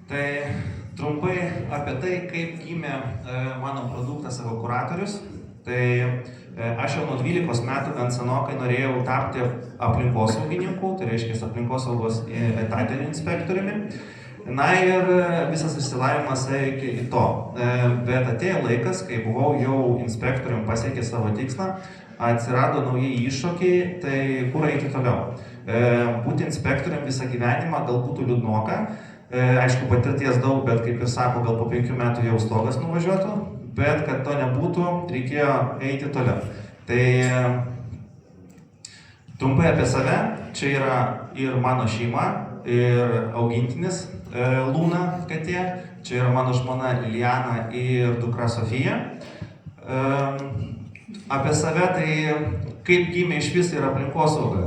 Tai trumpai apie tai, kaip gimė mano produktas Evakuratorius. Tai aš jau nuo 12 metų gan senokai norėjau tapti aplinkosaugininku, tai reiškia aplinkosaugos etatiniu inspektoriumi. Na ir visas išsilavinimas ėjo iki to. Bet atėjo laikas, kai buvau jau inspektorium pasiekė savo tikslą, atsirado naujai iššūkiai, tai kur eiti toliau. Būti inspektorium visą gyvenimą gal būtų liūdnoka. Aišku, patirties daug, bet kaip ir sako, gal po 5 metų jau stogas nuvažiuotų, bet kad to nebūtų, reikėjo eiti toliau. Tai trumpai apie save, čia yra ir mano šeima, ir augintinis Lūna katė, čia yra mano žmona Iliana ir dukra Sofija. Apie save, tai kaip gimė iš vis ir aplinkosauga,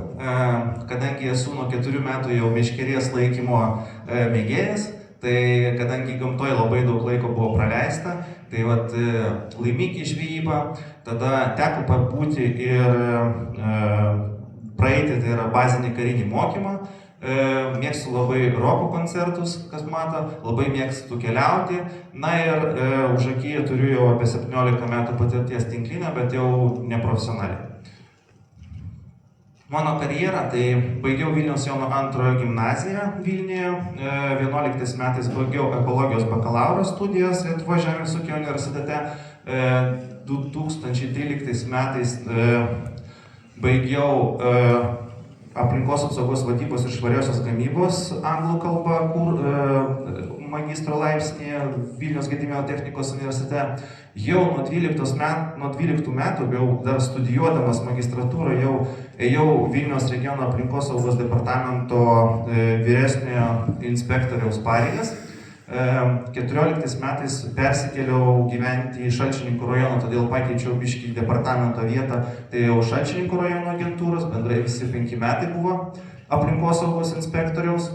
kadangi esu nuo 4 metų jau meškerės laikymo mėgėjas, tai kadangi gamtoje labai daug laiko buvo praleista, tai vat laimikį žvejybą, tada teko pabūti ir praeiti, tai yra bazinį karinį mokymą. Mėgstu labai roko koncertus, kas mato, labai mėgstu keliauti. Na ir už akiją turiu jau apie 17 metų patirties tinklinę, bet jau neprofesionaliai. Mano karjerą, tai baigiau Vilniaus Jono II gimnaziją Vilniuje, 11 metais baigiau ekologijos bakalauro studijas Lietuvos žemės ūkio universitete, 2013 metais baigiau aplinkos apsaugos vadybos ir švariosios gamybos anglų kalba magistro laipsnį Vilniaus Gedimino technikos universitete. Jau nuo 12 metų, jau dar studijuodamas magistratūrą, jau ėjau Vilniaus regiono aplinkos saugos departamento vyresniojo inspektoriaus pareigas. 14 metais persikėliau gyventi į Šalčininkų rajoną, todėl pakeičiau biškį departamento vietą, tai jau Šalčininkų rajono agentūros, bendrai visi 5 metai buvo aplinkosaugos inspektoriaus.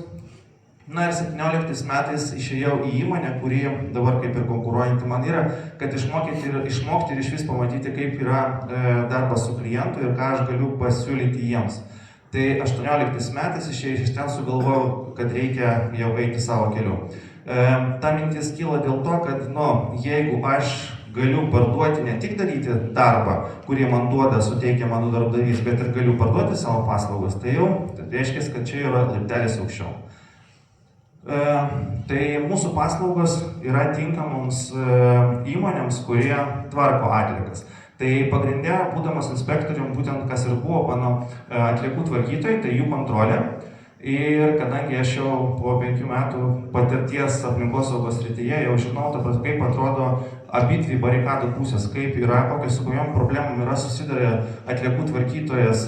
Na ir 17 metais išėjau į įmonę, kuri dabar kaip ir konkuruojanti man yra, kad išmokti ir iš vis pamatyti, kaip yra darbas su klientu ir ką aš galiu pasiūlyti jiems. Tai 18 metais išėjęs iš ten sugalvojau, kad reikia jau eiti savo keliu. Ta mintis kyla dėl to, kad jeigu aš galiu parduoti ne tik daryti darbą, kurį man duoda, suteikia mano darbdavys, bet ir galiu parduoti savo paslaugas, tai jau reiškia, kad čia yra laiptelis aukščiau. Tai mūsų paslaugos yra tinkamoms įmonėms, kurie tvarko atliekas. Tai pagrindė, būdamas inspektorium, būtent kas ir buvo mano atliekų tvarkytojai, tai jų kontrolė. Ir kadangi aš jau po 5 metų patirties aplinkosaugos srityje jau žinau, kaip atrodo abidvi barikadų pusės, kaip yra, kokios su kokiom problemom yra susiduria atliekų tvarkytojas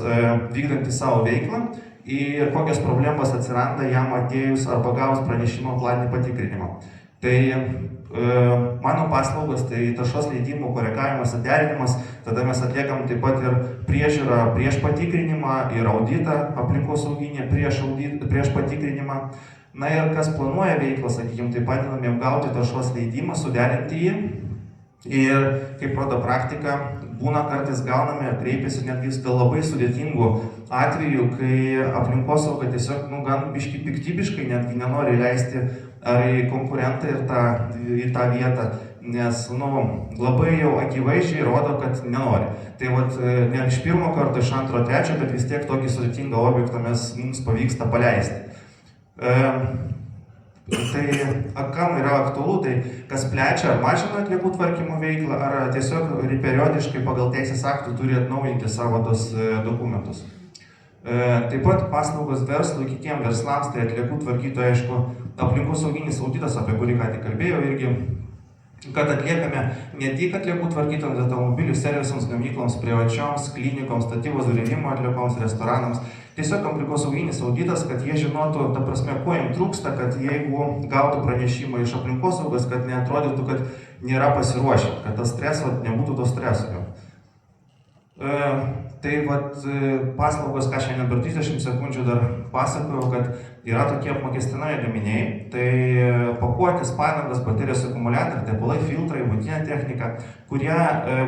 vykdantis savo veiklą ir kokios problemos atsiranda jam atėjus arba gavus pranešimo planinį patikrinimą. Tai mano paslaugos, tai taršos leidimų koregavimas, derinimas, tada mes atliekam taip pat ir priežiūrą prieš patikrinimą ir auditą aplinkosauginį prieš patikrinimą. Na ir kas planuoja veiklą, sakykime, tai padedam jam gauti taršos leidimą, suderinti jį. Ir kaip rodo praktika, būna kartais gauname, kreipiasi netgi dėl labai sudėtingų atvejų, kai aplinkosauga tiesiog gan biški piktybiškai netgi nenori leisti ar į konkurentą ir į tą vietą, nes labai jau akivaizdžiai rodo, kad nenori. Tai ne iš pirmo karto, iš antro, trečio, bet vis tiek tokį sudėtingą objektą mums pavyksta paleisti. Tai kam yra aktualu, tai kas plečia ar mažina atliekų tvarkymo veiklą, ar tiesiog periodiškai pagal teisės aktų turi atnaujinti savo tos dokumentus. Taip pat paslaugos verslui, kitiems verslams, tai atliekų tvarkytojai, aišku, aplinkosauginis auditas, apie kurį ką tik kalbėjau irgi, kad atliekame ne tik atliekų tvarkytojams, automobilių servisams, gamykloms, privačioms, klinikoms, statybos rėmimo atliekoms, restoranams. Tiesiog aplinkosauginis auditas, kad jie žinotų, ta prasme, ko jiems trūksta, kad jeigu gautų pranešimą iš aplinkosaugos, kad neatrodytų, kad nėra pasiruošę, kad tas stresas nebūtų to streso. Tai paslaugos, ką šiandien per 30 sekundžių dar pasakojau, kad yra tokie apmokestinami gaminiai, tai pakuotės, padangos, baterijos akumuliatoriai, tepalai, filtrai, buitinė technika, kurie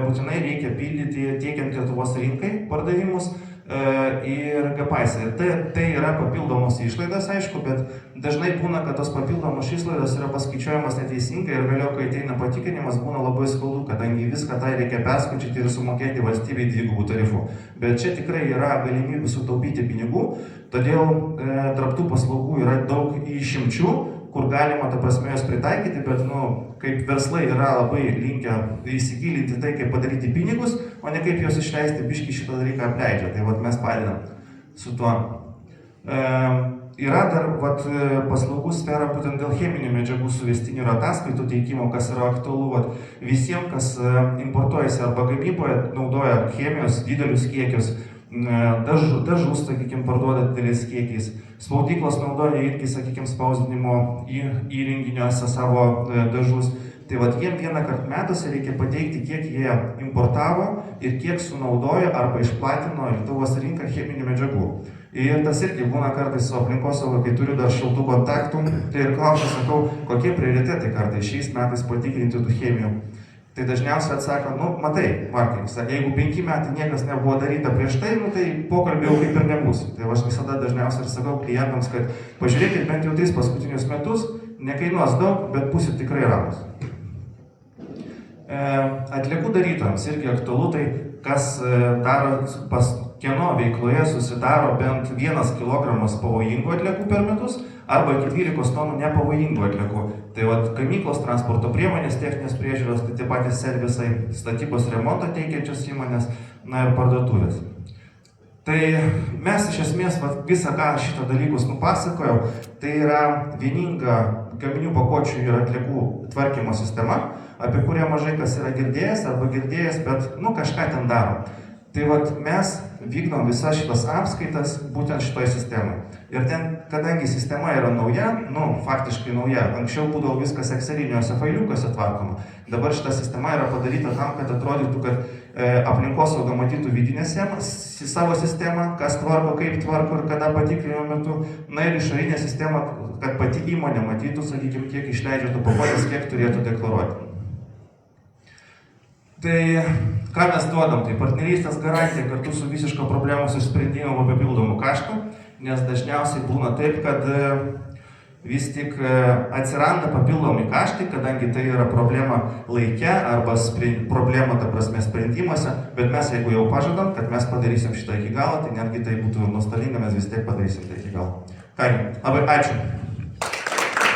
būtinai reikia pildyti tiekiant Lietuvos rinkai pardavimus, ir GPAIS. Tai yra papildomos išlaidos, aišku, bet dažnai būna, kad tos papildomos išlaidos yra paskaičiuojamas neteisingai ir vėliau, kai ateina patikrinimas, būna labai skaudu, kadangi viską tai reikia perskaičiuoti ir sumokėti valstybei dvigubų tarifų. Bet čia tikrai yra galimybių sutaupyti pinigų, todėl tarp tų paslaugų yra daug išimčių, kur galima, ta prasme, jas pritaikyti, bet, kaip verslai yra labai linkę įsigilinti tai, kaip padaryti pinigus, o ne kaip juos išleisti, biškį šitą dalyką apleidžia. Tai mes padedam su tuo. Yra dar paslaugų sfera būtent dėl cheminių medžiagų suvestinių ir ataskaitų teikimo, kas yra aktualu visiems, kas importuojasi arba gamyboje, naudoja chemijos didelius kiekius, dažus, sakykime, parduoda dideliais kiekiais. Spaudyklos naudoja irgi, sakykime, spausdinimo įrenginiuose savo dažus. Tai jiem vieną kartą metuose reikia pateikti, kiek jie importavo ir kiek sunaudojo arba išplatino Lietuvos rinką cheminių medžiagų. Ir tas irgi būna kartais su aplinkosauga, kai turiu dar šiltų kontaktų, tai ir klausiu, sakau, kokie prioritetai kartais šiais metais patikrinti tų chemijų. Tai dažniausiai atsako, matai, Markai, jeigu 5 metai niekas nebuvo daryta prieš tai, tai pokalbė jau kaip ir nebus. Tai aš visada dažniausiai ir sakau klientams, kad pažiūrėkit bent jau 3 paskutinius metus, nekainuos daug, bet būsit tikrai ramus. Atliekų darytojams irgi aktualu tai, kas daro pas kieno veikloje susidaro bent 1 kilogramas pavojingų atliekų per metus arba iki 12 tonų nepavojingų atliekų. Tai gamyklos, transporto priemonės, techninės priežiūros, tai taip patys servisai, statybos remonto teikiančios įmonės, ir parduotuvės. Tai mes iš esmės visą ką šitą dalykus nupasakojau, tai yra vieninga gaminių pakuočių ir atliekų tvarkymo sistema, apie kurią mažai kas yra girdėjęs arba girdėjęs, bet kažką ten darom. Tai mes vykdom visas šitas apskaitas būtent šitoje sistemoje. Ir ten, kadangi sistema yra nauja, faktiškai nauja, anksčiau būdavo viskas exceliniuose failiukuose tvarkoma. Dabar šita sistema yra padaryta tam, kad atrodytų, kad aplinkosauga matytų vidinę savo sistemą, kas tvarko, kaip tvarko ir kada patikrinimo metu. Ir išorinė sistema, kad pati įmonė matytų, sakykime, kiek išleidžia tų pakuotės, kiek turėtų deklaruoti. Tai ką mes duodam? Tai partnerystės garantija kartu su visiško problemos išsprendimu be papildomų kaštų, nes dažniausiai būna taip, kad vis tik atsiranda papildomi kaštai, kadangi tai yra problema laike arba problema, ta prasme, sprendimuose, bet mes jeigu jau pažadam, kad mes padarysim šitą iki galo, tai netgi tai būtų nuostolinga, mes vis tiek padarysim tai iki galo. Kągi, labai ačiū.